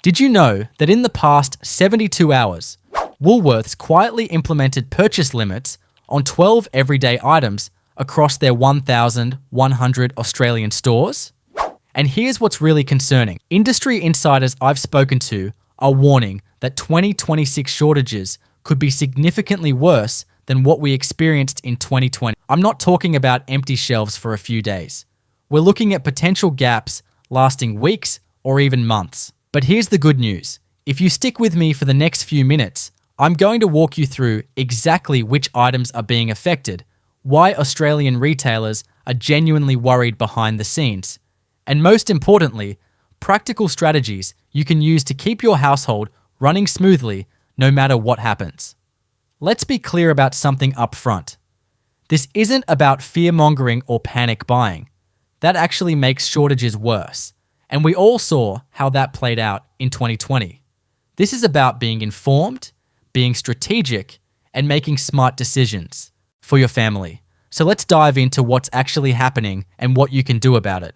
Did you know that in the past 72 hours, Woolworths quietly implemented purchase limits on 12 everyday items across their 1,100 Australian stores? And here's what's really concerning. Industry insiders I've spoken to are warning that 2026 shortages could be significantly worse than what we experienced in 2020. I'm not talking about empty shelves for a few days. We're looking at potential gaps lasting weeks or even months. But here's the good news. If you stick with me for the next few minutes, I'm going to walk you through exactly which items are being affected, why Australian retailers are genuinely worried behind the scenes, and most importantly, practical strategies you can use to keep your household running smoothly no matter what happens. Let's be clear about something up front. This isn't about fear-mongering or panic buying. That actually makes shortages worse, and we all saw how that played out in 2020. This is about being informed, being strategic, and making smart decisions for your family. So let's dive into what's actually happening and what you can do about it.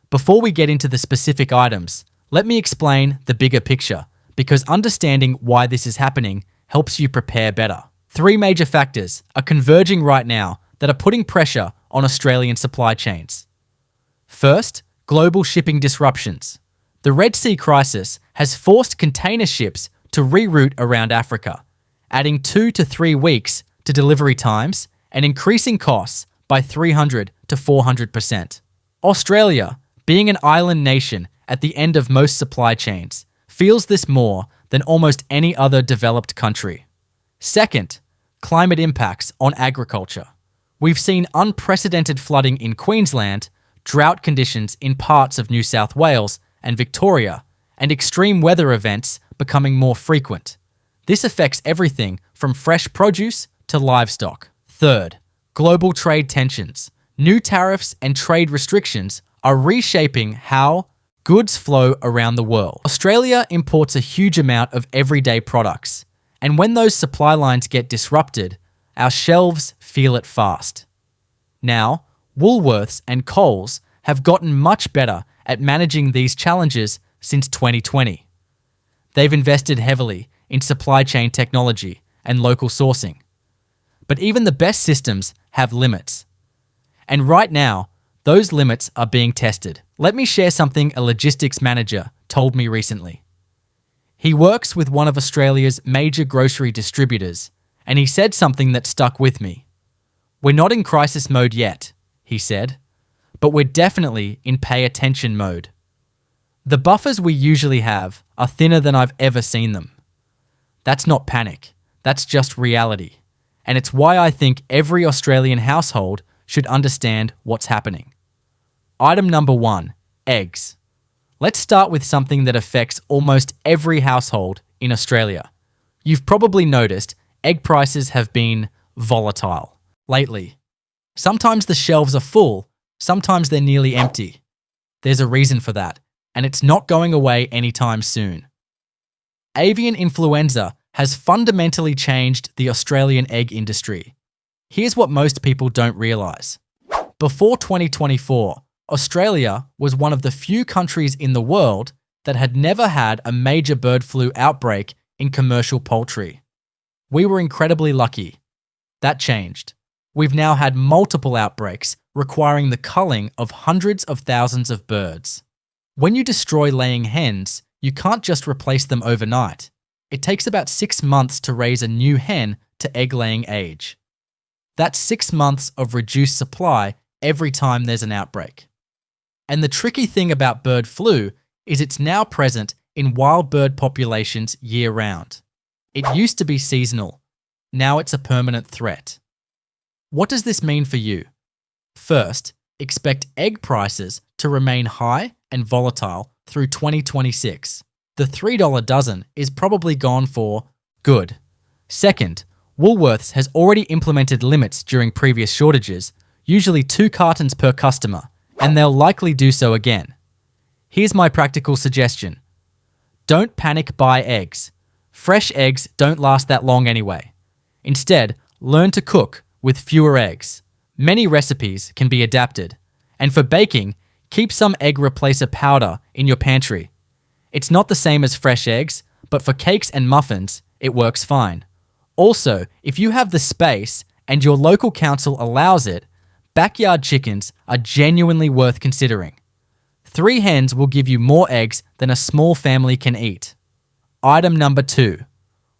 Before we get into the specific items, let me explain the bigger picture, because understanding why this is happening helps you prepare better. 3 major factors are converging right now that are putting pressure on Australian supply chains. First, global shipping disruptions. The Red Sea crisis has forced container ships to reroute around Africa, adding 2 to 3 weeks to delivery times and increasing costs by 300 to 400%. Australia, being an island nation at the end of most supply chains, feels this more than almost any other developed country. Second, climate impacts on agriculture. We've seen unprecedented flooding in Queensland, drought conditions in parts of New South Wales and Victoria, and extreme weather events becoming more frequent. This affects everything from fresh produce to livestock. Third, global trade tensions. New tariffs and trade restrictions are reshaping how goods flow around the world. Australia imports a huge amount of everyday products, and when those supply lines get disrupted, our shelves feel it fast. Now, Woolworths and Coles have gotten much better at managing these challenges since 2020. They've invested heavily in supply chain technology and local sourcing. But even the best systems have limits. And right now, those limits are being tested. Let me share something a logistics manager told me recently. He works with one of Australia's major grocery distributors, and he said something that stuck with me. "We're not in crisis mode yet," he said, "but we're definitely in pay attention mode. The buffers we usually have are thinner than I've ever seen them." That's not panic, that's just reality. And it's why I think every Australian household should understand what's happening. Item number 1, eggs. Let's start with something that affects almost every household in Australia. You've probably noticed egg prices have been volatile lately. Sometimes the shelves are full, sometimes they're nearly empty. There's a reason for that, and it's not going away anytime soon. Avian influenza has fundamentally changed the Australian egg industry. Here's what most people don't realise. Before 2024, Australia was one of the few countries in the world that had never had a major bird flu outbreak in commercial poultry. We were incredibly lucky. That changed. We've now had multiple outbreaks requiring the culling of hundreds of thousands of birds. When you destroy laying hens, you can't just replace them overnight. It takes about 6 months to raise a new hen to egg-laying age. That's 6 months of reduced supply every time there's an outbreak. And the tricky thing about bird flu is it's now present in wild bird populations year-round. It used to be seasonal. Now it's a permanent threat. What does this mean for you? First, expect egg prices to remain high and volatile through 2026. The $3 dozen is probably gone for good. Second, Woolworths has already implemented limits during previous shortages, usually 2 cartons per customer, and they'll likely do so again. Here's my practical suggestion. Don't panic buy eggs. Fresh eggs don't last that long anyway. Instead, learn to cook with fewer eggs. Many recipes can be adapted. And for baking, keep some egg replacer powder in your pantry. It's not the same as fresh eggs, but for cakes and muffins, it works fine. Also, if you have the space and your local council allows it, backyard chickens are genuinely worth considering. 3 hens will give you more eggs than a small family can eat. Item number 2.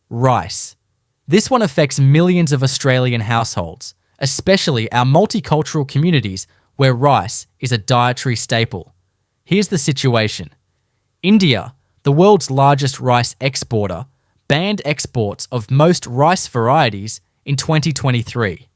Rice. This one affects millions of Australian households, especially our multicultural communities where rice is a dietary staple. Here's the situation. India, the world's largest rice exporter, banned exports of most rice varieties in 2023.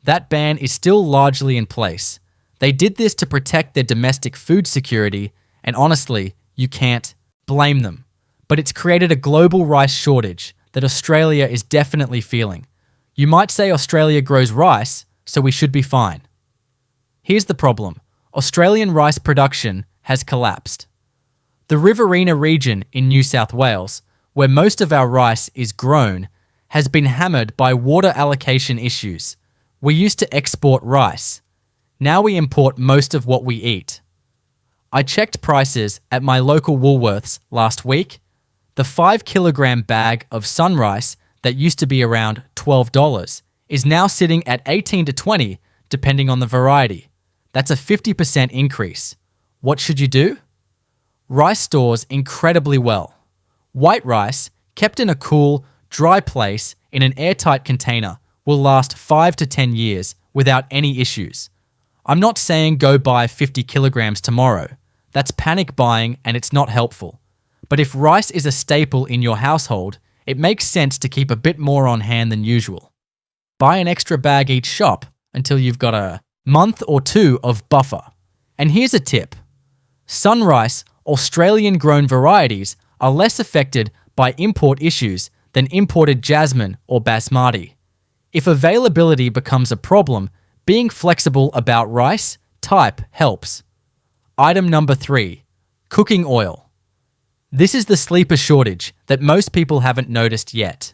That ban is still largely in place. They did this to protect their domestic food security, and honestly, you can't blame them. But it's created a global rice shortage that Australia is definitely feeling. You might say Australia grows rice, so we should be fine. Here's the problem. Australian rice production has collapsed. The Riverina region in New South Wales, where most of our rice is grown, has been hammered by water allocation issues. We used to export rice. Now we import most of what we eat. I checked prices at my local Woolworths last week. The 5 kilogram bag of sunrice that used to be around $12 is now sitting at $18 to $20 depending on the variety. That's a 50% increase. What should you do? Rice stores incredibly well. White rice, kept in a cool, dry place in an airtight container, will last 5 to 10 years without any issues. I'm not saying go buy 50 kilograms tomorrow. That's panic buying and it's not helpful. But if rice is a staple in your household, it makes sense to keep a bit more on hand than usual. Buy an extra bag each shop until you've got a month or 2 of buffer. And here's a tip. Sunrice, Australian-grown varieties are less affected by import issues than imported jasmine or basmati. If availability becomes a problem, being flexible about rice type helps. Item number 3. Cooking oil. This is the sleeper shortage that most people haven't noticed yet.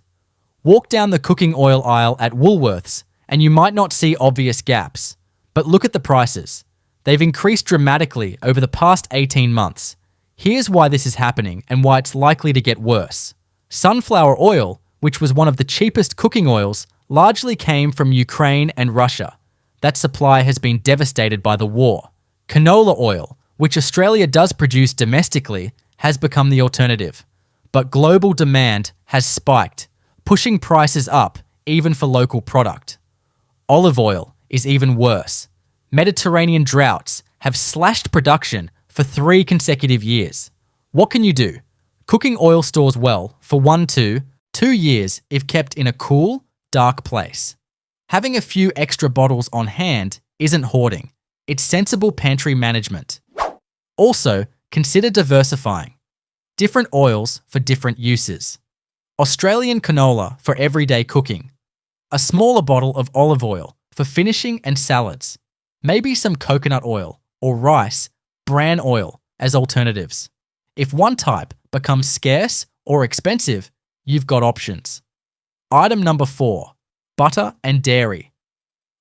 Walk down the cooking oil aisle at Woolworths and you might not see obvious gaps. But look at the prices. They've increased dramatically over the past 18 months. Here's why this is happening and why it's likely to get worse. Sunflower oil, which was one of the cheapest cooking oils, largely came from Ukraine and Russia. That supply has been devastated by the war. Canola oil, which Australia does produce domestically, has become the alternative. But global demand has spiked, pushing prices up even for local product. Olive oil is even worse. Mediterranean droughts have slashed production for 3 consecutive years. What can you do? Cooking oil stores well for 1 to 2 years if kept in a cool, dark place. Having a few extra bottles on hand isn't hoarding. It's sensible pantry management. Also, consider diversifying. Different oils for different uses. Australian canola for everyday cooking. A smaller bottle of olive oil for finishing and salads. Maybe some coconut oil or rice, bran oil as alternatives. If one type becomes scarce or expensive, you've got options. Item number 4. Butter and dairy.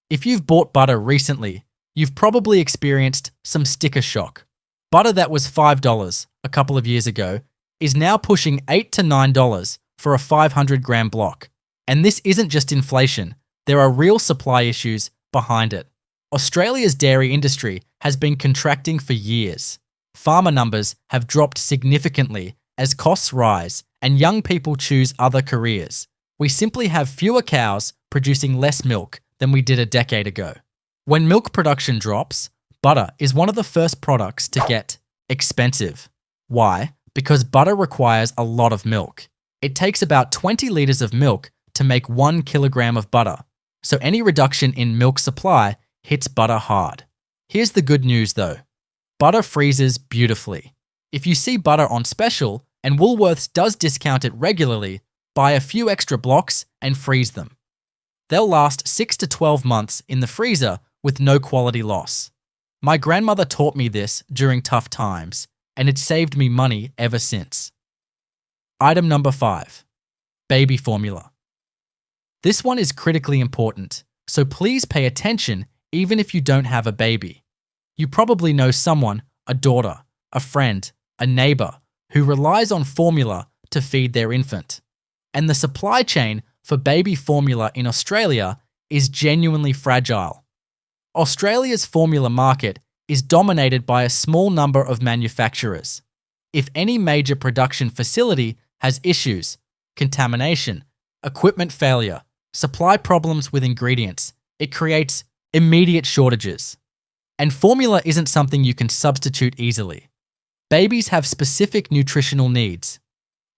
If you've bought butter recently, you've probably experienced some sticker shock. Butter that was $5 a couple of years ago is now pushing $8 to $9 for a 500-gram block. And this isn't just inflation. There are real supply issues behind it. Australia's dairy industry has been contracting for years. Farmer numbers have dropped significantly as costs rise and young people choose other careers. We simply have fewer cows producing less milk than we did a decade ago. When milk production drops, butter is one of the first products to get expensive. Why? Because butter requires a lot of milk. It takes about 20 litres of milk to make 1 kilogram of butter. So any reduction in milk supply hits butter hard. Here's the good news though. Butter freezes beautifully. If you see butter on special, and Woolworths does discount it regularly, buy a few extra blocks and freeze them. They'll last 6 to 12 months in the freezer with no quality loss. My grandmother taught me this during tough times, and it's saved me money ever since. Item number 5. Baby formula. This one is critically important, so please pay attention even if you don't have a baby. You probably know someone, a daughter, a friend, a neighbor, who relies on formula to feed their infant. And the supply chain for baby formula in Australia is genuinely fragile. Australia's formula market is dominated by a small number of manufacturers. If any major production facility has issues, contamination, equipment failure, supply problems with ingredients, it creates immediate shortages. And formula isn't something you can substitute easily. Babies have specific nutritional needs.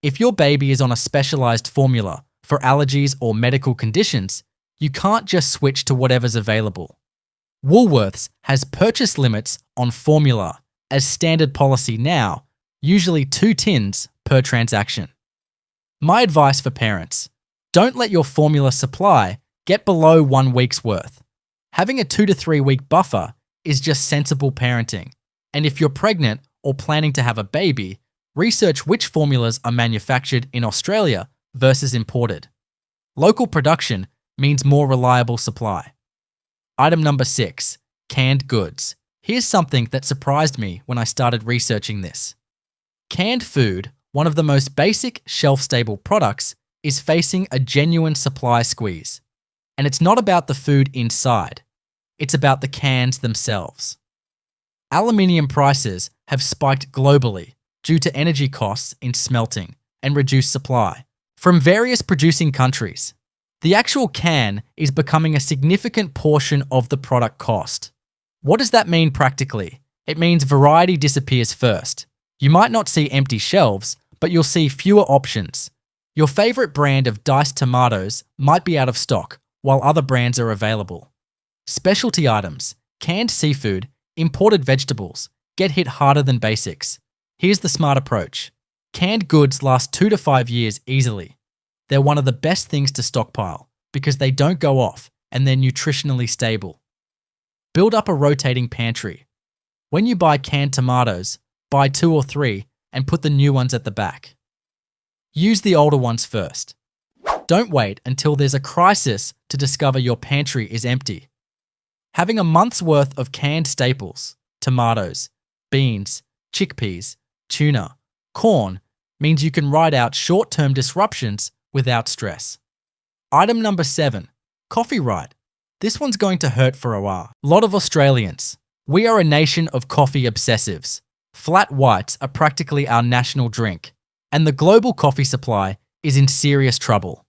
If your baby is on a specialized formula for allergies or medical conditions, you can't just switch to whatever's available. Woolworths has purchase limits on formula as standard policy now, usually 2 tins per transaction. My advice for parents: don't let your formula supply get below 1 week's worth. Having a 2 to 3 week buffer is just sensible parenting. And if you're pregnant or planning to have a baby, research which formulas are manufactured in Australia versus imported. Local production means more reliable supply. Item number 6, canned goods. Here's something that surprised me when I started researching this. Canned food, one of the most basic shelf-stable products, is facing a genuine supply squeeze. And it's not about the food inside. It's about the cans themselves. Aluminium prices have spiked globally due to energy costs in smelting and reduced supply from various producing countries. The actual can is becoming a significant portion of the product cost. What does that mean practically? It means variety disappears first. You might not see empty shelves, but you'll see fewer options. Your favorite brand of diced tomatoes might be out of stock, while other brands are available. Specialty items, canned seafood, imported vegetables get hit harder than basics. Here's the smart approach. Canned goods last 2 to 5 years easily. They're one of the best things to stockpile because they don't go off and they're nutritionally stable. Build up a rotating pantry. When you buy canned tomatoes, buy 2 or 3 and put the new ones at the back. Use the older ones first. Don't wait until there's a crisis to discover your pantry is empty. Having a month's worth of canned staples, tomatoes, beans, chickpeas, tuna, corn, means you can ride out short-term disruptions without stress. Item number 7, coffee right. This one's going to hurt for a while. A lot of Australians. We are a nation of coffee obsessives. Flat whites are practically our national drink, and the global coffee supply is in serious trouble.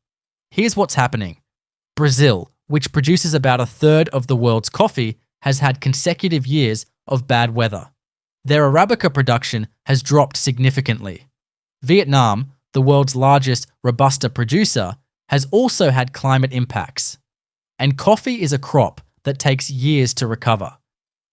Here's what's happening. Brazil, which produces about 1/3 of the world's coffee, has had consecutive years of bad weather. Their Arabica production has dropped significantly. Vietnam, the world's largest Robusta producer, has also had climate impacts. And coffee is a crop that takes years to recover.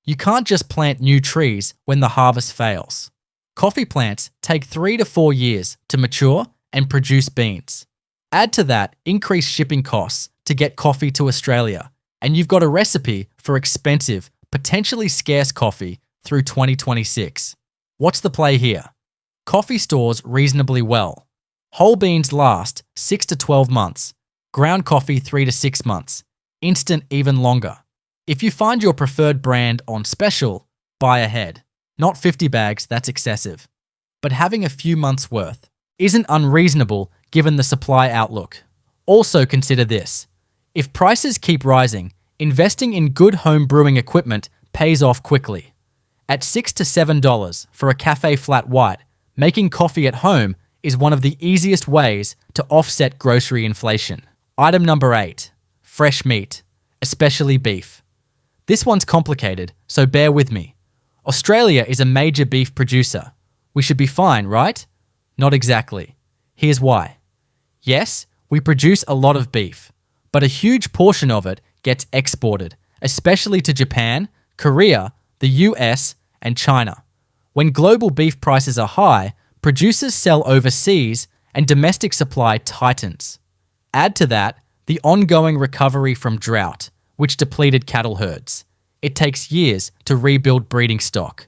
You can't just plant new trees when the harvest fails. Coffee plants take 3 to 4 years to mature and produce beans. Add to that increased shipping costs to get coffee to Australia, and you've got a recipe for expensive, potentially scarce coffee through 2026. What's the play here? Coffee stores reasonably well. Whole beans last 6 to 12 months. Ground coffee 3 to 6 months. Instant even longer. If you find your preferred brand on special, buy ahead. Not 50 bags, that's excessive. But having a few months' worth isn't unreasonable given the supply outlook. Also consider this. If prices keep rising, investing in good home brewing equipment pays off quickly. At $6 to $7 for a cafe flat white, making coffee at home is one of the easiest ways to offset grocery inflation. Item number 8, fresh meat, especially beef. This one's complicated, so bear with me. Australia is a major beef producer. We should be fine, right? Not exactly. Here's why. Yes, we produce a lot of beef, but a huge portion of it gets exported, especially to Japan, Korea, the US, and China. When global beef prices are high, producers sell overseas and domestic supply tightens. Add to that the ongoing recovery from drought, which depleted cattle herds. It takes years to rebuild breeding stock.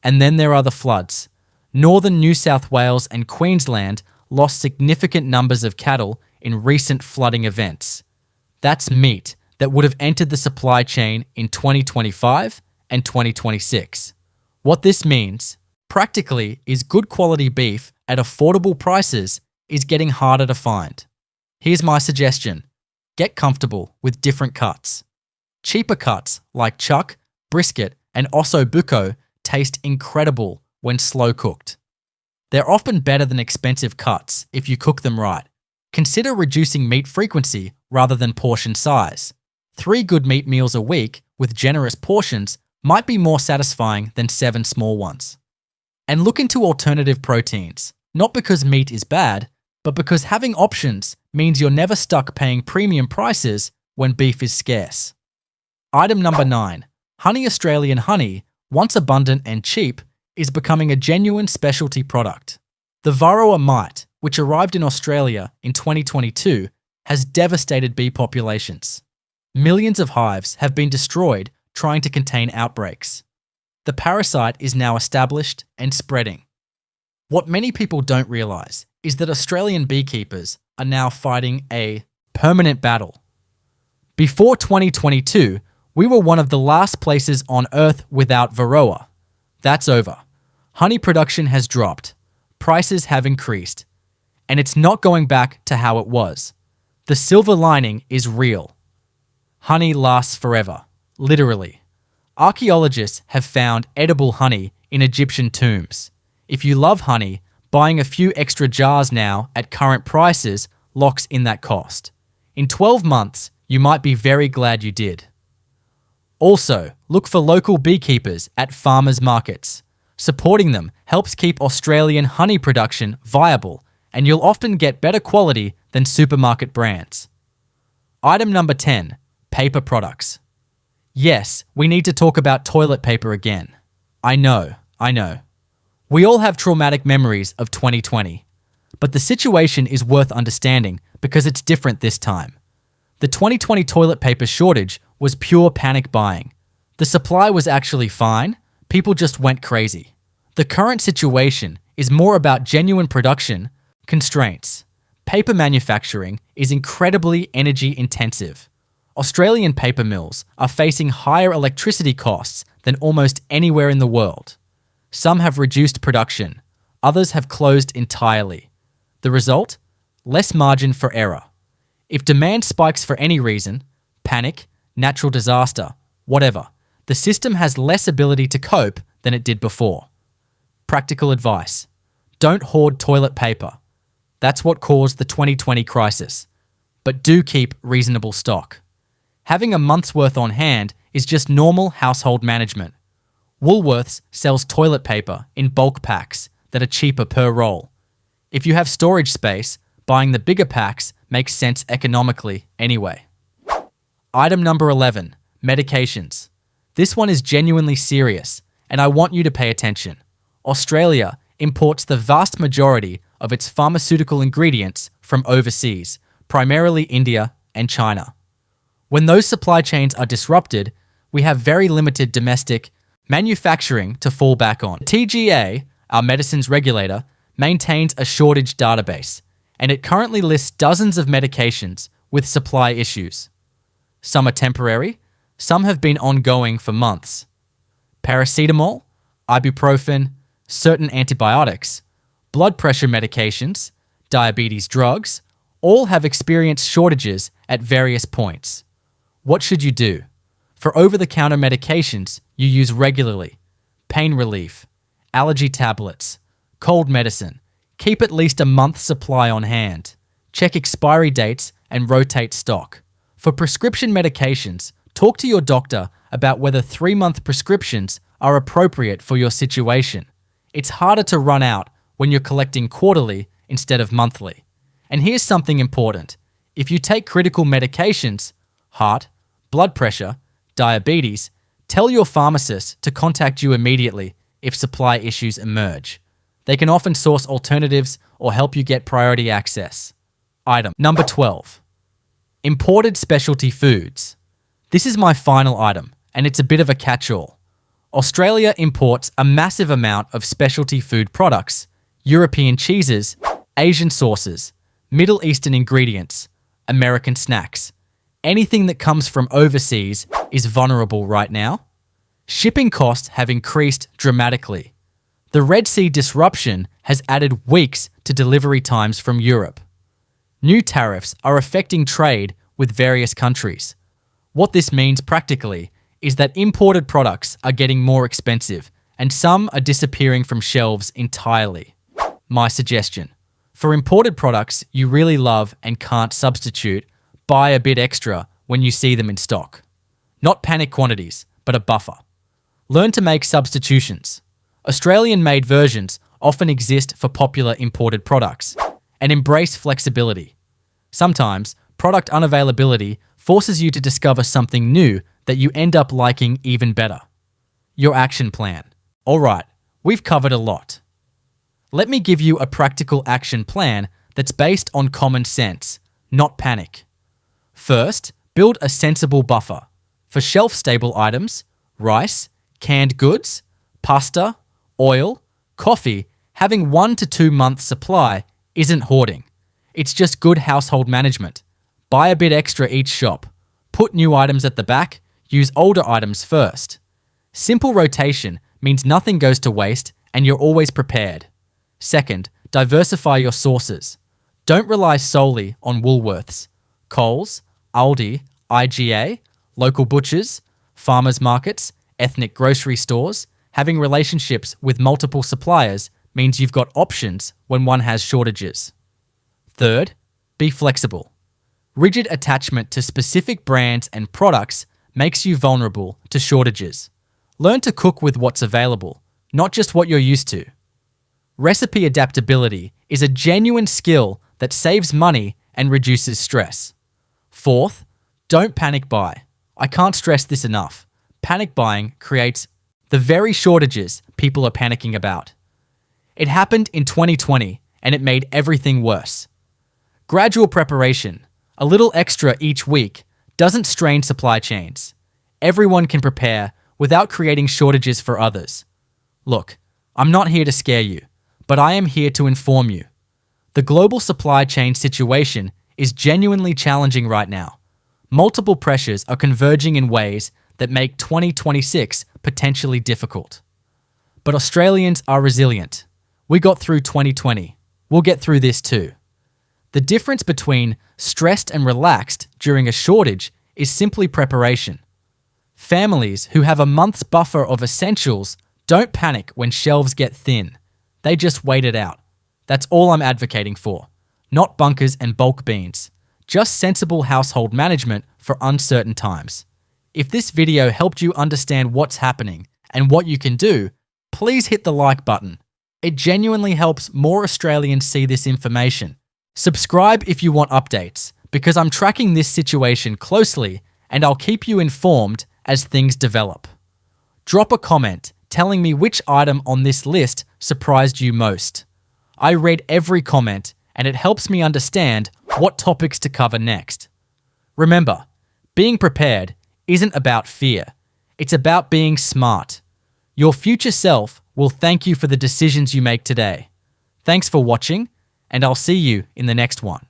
And then there are the floods. Northern New South Wales and Queensland lost significant numbers of cattle in recent flooding events. That's meat that would have entered the supply chain in 2025 and 2026. What this means, Practically, is good quality beef at affordable prices is getting harder to find. Here's my suggestion. Get comfortable with different cuts. Cheaper cuts like chuck, brisket, and osso buco taste incredible when slow cooked. They're often better than expensive cuts if you cook them right. Consider reducing meat frequency rather than portion size. 3 good meat meals a week with generous portions might be more satisfying than 7 small ones. And look into alternative proteins, not because meat is bad, but because having options means you're never stuck paying premium prices when beef is scarce. Item number 9. Honey. Australian honey, once abundant and cheap, is becoming a genuine specialty product. The Varroa mite, which arrived in Australia in 2022, has devastated bee populations. Millions of hives have been destroyed trying to contain outbreaks. The parasite is now established and spreading. What many people don't realise is that Australian beekeepers are now fighting a permanent battle. Before 2022, we were one of the last places on Earth without Varroa. That's over. Honey production has dropped. Prices have increased. And it's not going back to how it was. The silver lining is real. Honey lasts forever. Literally. Archaeologists have found edible honey in Egyptian tombs. If you love honey, buying a few extra jars now at current prices locks in that cost. In 12 months, you might be very glad you did. Also, look for local beekeepers at farmers markets. Supporting them helps keep Australian honey production viable, and you'll often get better quality than supermarket brands. Item number 10. Paper products. Yes, we need to talk about toilet paper again. I know. We all have traumatic memories of 2020. But the situation is worth understanding because it's different this time. The 2020 toilet paper shortage was pure panic buying. The supply was actually fine, people just went crazy. The current situation is more about genuine production constraints. Paper manufacturing is incredibly energy intensive. Australian paper mills are facing higher electricity costs than almost anywhere in the world. Some have reduced production, others have closed entirely. The result? Less margin for error. If demand spikes for any reason, panic, natural disaster, whatever, the system has less ability to cope than it did before. Practical advice. Don't hoard toilet paper. That's what caused the 2020 crisis. But do keep reasonable stock. Having a month's worth on hand is just normal household management. Woolworths sells toilet paper in bulk packs that are cheaper per roll. If you have storage space, buying the bigger packs makes sense economically anyway. Item number 11. Medications. This one is genuinely serious, and I want you to pay attention. Australia imports the vast majority of its pharmaceutical ingredients from overseas, primarily India and China. When those supply chains are disrupted, we have very limited domestic manufacturing to fall back on. TGA, our medicines regulator, maintains a shortage database, and it currently lists dozens of medications with supply issues. Some are temporary, some have been ongoing for months. Paracetamol, ibuprofen, certain antibiotics, blood pressure medications, diabetes drugs, all have experienced shortages at various points. What should you do? For over-the-counter medications you use regularly, pain relief, allergy tablets, cold medicine, keep at least a month's supply on hand. Check expiry dates and rotate stock. For prescription medications, talk to your doctor about whether 3-month prescriptions are appropriate for your situation. It's harder to run out when you're collecting quarterly instead of monthly. And here's something important. If you take critical medications, heart, blood pressure, diabetes, tell your pharmacist to contact you immediately if supply issues emerge. They can often source alternatives or help you get priority access. Item number 12. Imported specialty foods. This is my final item, and it's a bit of a catch-all. Australia imports a massive amount of specialty food products, European cheeses, Asian sauces, Middle Eastern ingredients, American snacks. Anything that comes from overseas is vulnerable right now. Shipping costs have increased dramatically. The Red Sea disruption has added weeks to delivery times from Europe. New tariffs are affecting trade with various countries. What this means practically is that imported products are getting more expensive and some are disappearing from shelves entirely. My suggestion: for imported products you really love and can't substitute, buy a bit extra when you see them in stock. Not panic quantities, but a buffer. Learn to make substitutions. Australian-made versions often exist for popular imported products, and embrace flexibility. Sometimes, product unavailability forces you to discover something new that you end up liking even better. Your action plan. Alright, we've covered a lot. Let me give you a practical action plan that's based on common sense, not panic. First, build a sensible buffer. For shelf-stable items, rice, canned goods, pasta, oil, coffee, having 1 to 2 months supply isn't hoarding. It's just good household management. Buy a bit extra each shop. Put new items at the back, use older items first. Simple rotation means nothing goes to waste and you're always prepared. Second, diversify your sources. Don't rely solely on Woolworths. Coles, Aldi, IGA, local butchers, farmers markets, ethnic grocery stores. Having relationships with multiple suppliers means you've got options when one has shortages. Third, be flexible. Rigid attachment to specific brands and products makes you vulnerable to shortages. Learn to cook with what's available, not just what you're used to. Recipe adaptability is a genuine skill that saves money and reduces stress. Fourth, don't panic buy. I can't stress this enough. Panic buying creates the very shortages people are panicking about. It happened in 2020 and it made everything worse. Gradual preparation, a little extra each week, doesn't strain supply chains. Everyone can prepare without creating shortages for others. Look, I'm not here to scare you, but I am here to inform you. The global supply chain situation is genuinely challenging right now. Multiple pressures are converging in ways that make 2026 potentially difficult. But Australians are resilient. We got through 2020. We'll get through this too. The difference between stressed and relaxed during a shortage is simply preparation. Families who have a month's buffer of essentials don't panic when shelves get thin. They just wait it out. That's all I'm advocating for. Not bunkers and bulk beans. Just sensible household management for uncertain times. If this video helped you understand what's happening and what you can do, please hit the like button. It genuinely helps more Australians see this information. Subscribe if you want updates, because I'm tracking this situation closely and I'll keep you informed as things develop. Drop a comment telling me which item on this list surprised you most. I read every comment and it helps me understand what topics to cover next. Remember, being prepared isn't about fear. It's about being smart. Your future self will thank you for the decisions you make today. Thanks for watching, and I'll see you in the next one.